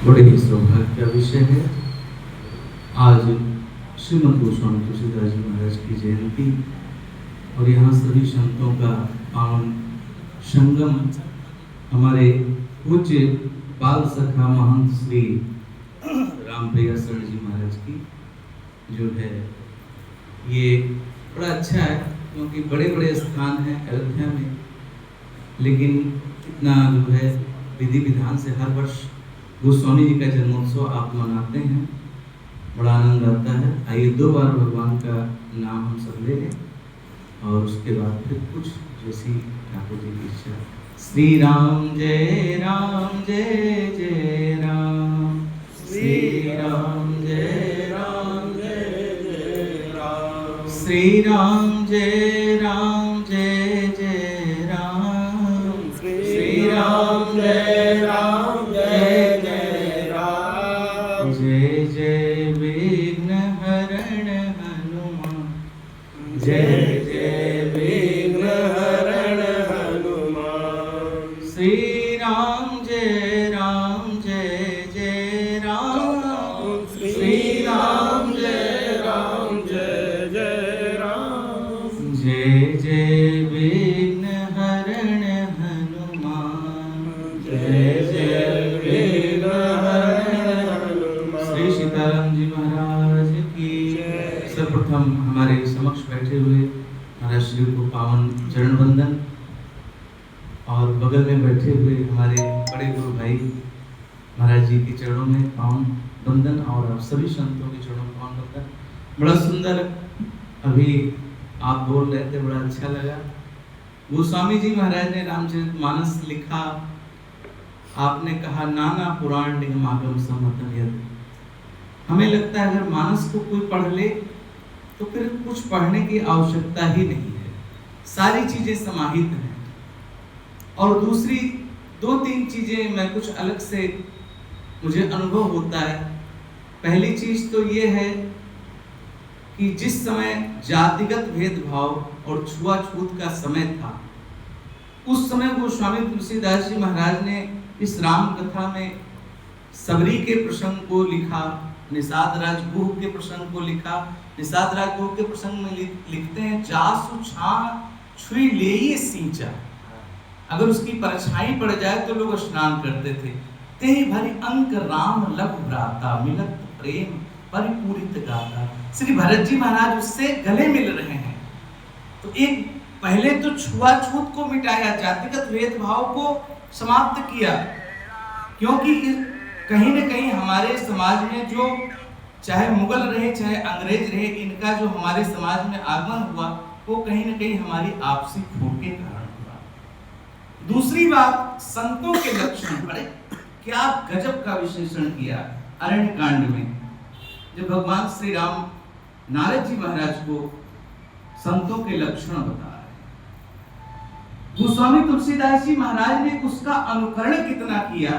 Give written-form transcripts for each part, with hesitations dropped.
बड़े ही सौभाग्य का विषय है। आज श्रीमद गोस्वामी तुलसीदास जी महाराज की जयंती और यहाँ सभी संतों का पावन संगम हमारे पूज्य बाल सखा महंत श्री रामप्रिया शरण जी महाराज की जो है ये बड़ा अच्छा है, क्योंकि बड़े बड़े स्थान हैं अयोध्या में, लेकिन इतना जो है विधि विधान से हर वर्ष गोस्वामी जी का जन्मोत्सव आप मनाते हैं, बड़ा आनंद आता है। आइए 2 बार भगवान का नाम हम सब ले लें और उसके बाद फिर कुछ जैसी ठाकुर जी की इच्छा। श्री राम जय राम जय जय राम, श्री राम जय राम जय जय राम, श्री राम जय राम जय जय राम, श्री राम जय राम जय जय राम। जय जय विघ्न हरण हनुमान, जय जय विघ्न हरण हनुमान। श्री राम जय जय राम, श्री राम जय जय राम। जय जय विघ्न हरण हनुमान, जय जय विघ्न हरण हनुमान। श्री सीताराम जी महाराज की। सर्वप्रथम हमारे समक्ष बैठे हुए महाराज श्री को पावन चरण वंदन और बगल में बैठे हुए हमारे बड़े गुरु भाई महाराज जी के चरणों में पावन वंदन और आप सभी संतों के चरणों में पावन वंदन। बड़ा सुंदर अभी आप बोल रहे थे, बड़ा अच्छा लगा। गोस्वामी जी महाराज ने रामचरितमानस लिखा, आपने कहा नाना पुराण निगमागम सम्मतम यद। हमें लगता है अगर मानस को कोई पढ़ ले तो फिर कुछ पढ़ने की आवश्यकता ही नहीं है, सारी चीजें समाहित हैं। और दूसरी 2-3 चीजें मैं कुछ अलग से मुझे अनुभव होता है। पहली चीज तो ये है कि जिस समय जातिगत भेदभाव और छुआछूत का समय था, उस समय गोस्वामी तुलसीदास जी महाराज ने इस राम कथा में सबरी के प्रसंग को लिखा, निषाद राज गुह के प्रसंग को लिखा। निषाद राज गुह के प्रसंग में लिखते हैं, जासु छान छुई लेई सींचा। अगर उसकी परछाई पड़ जाए तो लोग स्नान करते थे। तेहि भरी अंक राम लघु भ्राता, मिलत प्रेम परिपूरित गाता। श्री भरत जी महाराज उससे गले मिल रहे हैं। तो एक पहले तो छुआछूत को मिटाया, जातिगत भेदभाव को समाप्त किया, क्योंकि कहीं न कहीं हमारे समाज में जो चाहे मुगल रहे चाहे अंग्रेज रहे, इनका जो हमारे समाज में आगमन हुआ वो कहीं न कहीं हमारी आपसी खोट के कारण हुआ। दूसरी बात, संतों के लक्षण, बड़े क्या गजब का विशेषण किया अरण्य कांड में, जब भगवान श्री राम नारद जी महाराज को संतों के लक्षण बता रहे हैं। गोस्वामी तुलसीदास जी महाराज ने उसका अनुकरण कितना किया।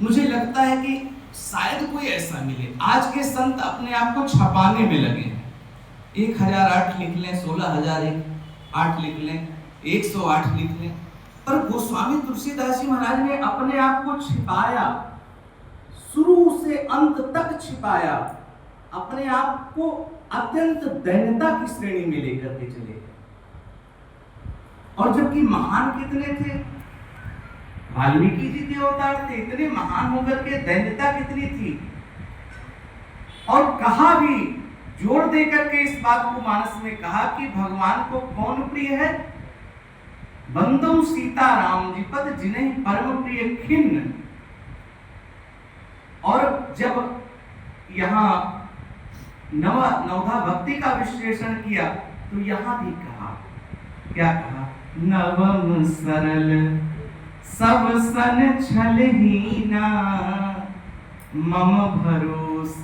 मुझे लगता है कि शायद कोई ऐसा मिले। आज के संत अपने आप को छपाने में लगे हैं, 1008 लिख लें, 16008 लिख लें, 108 लिख लें, पर गोस्वामी तुलसीदास जी महाराज ने अपने आप को छिपाया, शुरू से अंत तक छिपाया, अपने आप को अत्यंत दैन्यता की श्रेणी में लेकर के चले। और जबकि महान कितने थे, वाल्मीकि जी के अवतार थे, इतने महान होकर के दैन्यता कितनी थी। और कहा भी, जोर दे करके इस बात को मानस में कहा कि भगवान को कौन प्रिय है, बंदो सीता राम जी पद जिन्हें परम प्रिय खिन्न। और जब यहाँ नवधा भक्ति का विश्लेषण किया तो यहाँ भी कहा, क्या कहा, नवम सरल सब सन छलहीना, मम भरोस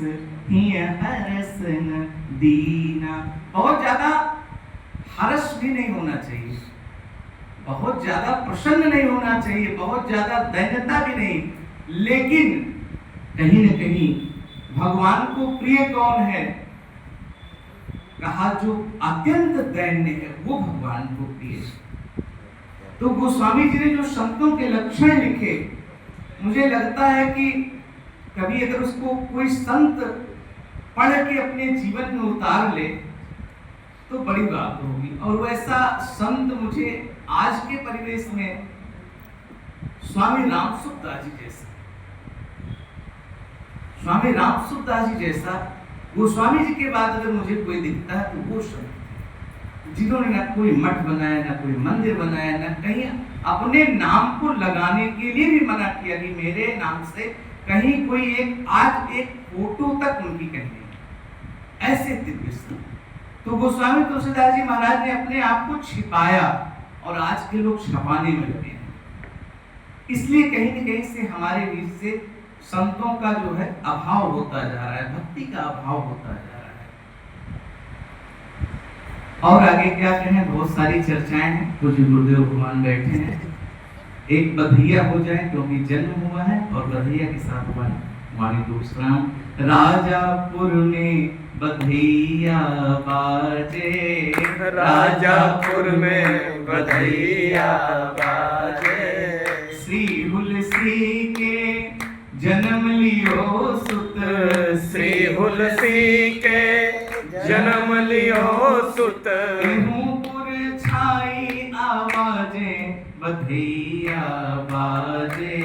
हिय हरस न दीना। बहुत ज्यादा हर्ष भी नहीं होना चाहिए, बहुत ज्यादा प्रसन्न नहीं होना चाहिए, बहुत ज्यादा दैन्यता भी नहीं, लेकिन कहीं न कहीं भगवान को प्रिय कौन है, कहा जो अत्यंत दैन्य है वो भगवान को प्रिय है। तो गोस्वामी जी ने जो संतों के लक्षण लिखे मुझे लगता है कि कभी अगर उसको कोई संत पढ़ के अपने जीवन में उतार ले तो बड़ी बात होगी। और वैसा संत मुझे आज के परिवेश में स्वामी रामसुखदास जी जैसा, स्वामी रामसुखदास जी जैसा गोस्वामी जी के बाद अगर मुझे कोई दिखता है तो वो संत, जिन्होंने ना कोई मठ बनाया, ना कोई मंदिर बनाया, ना कहीं अपने नाम को लगाने के लिए भी मना किया कि मेरे नाम से कहीं कोई एक फोटो तक उनकी कहीं नहीं, ऐसे दिव्य संत। तो गोस्वामी तुलसीदास जी महाराज ने अपने आप को छिपाया और आज के लोग छपाने में लगे हैं। इसलिए कहीं न कहीं से हमारे बीच से संतों का जो है अभाव होता जा रहा है, भक्ति का अभाव होता जा रहा है। और आगे क्या कहें, बहुत सारी चर्चाएं हैं, कुछ गुरुदेव भगवान बैठे हैं। एक बधैया हो जाए क्योंकि जन्म हुआ है, और बधैया के साथ हुआ है वाणी दूसरा। राजापुर में बधैया बाजे, राजापुर में बधैया बाजे, श्री हुलसी के जन्म लियो सुत, श्री हुलसी के जन्म लियो सुत, गेहूंपुर छाई आवाजे बधैया बाजे,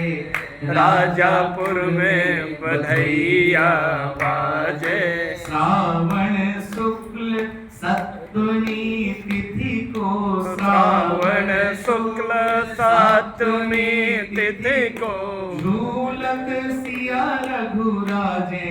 राजापुर में बधैया बाजे, श्रावण शुक्ल सप्तमी तिथि को, श्रावण शुक्ल सप्तमी तिथि को, झूलक सिया रघुराजे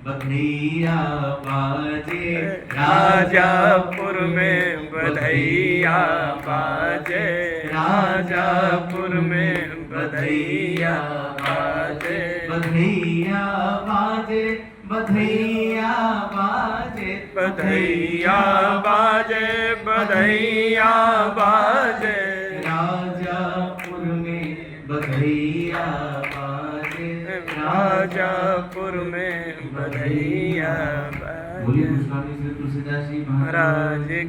बधैया बाजे, राजापुर में बधैया बाजे, राजापुर में बधैया बाजे, बधैया बाजे, बधैया बाजे, बधैया बाजे, बधैया बाजे, राजापुर में बधैया बाजे, राजापुर में बधैया बाजे। बोलिए गोस्वामी श्री तुलसीदास जी महाराज की।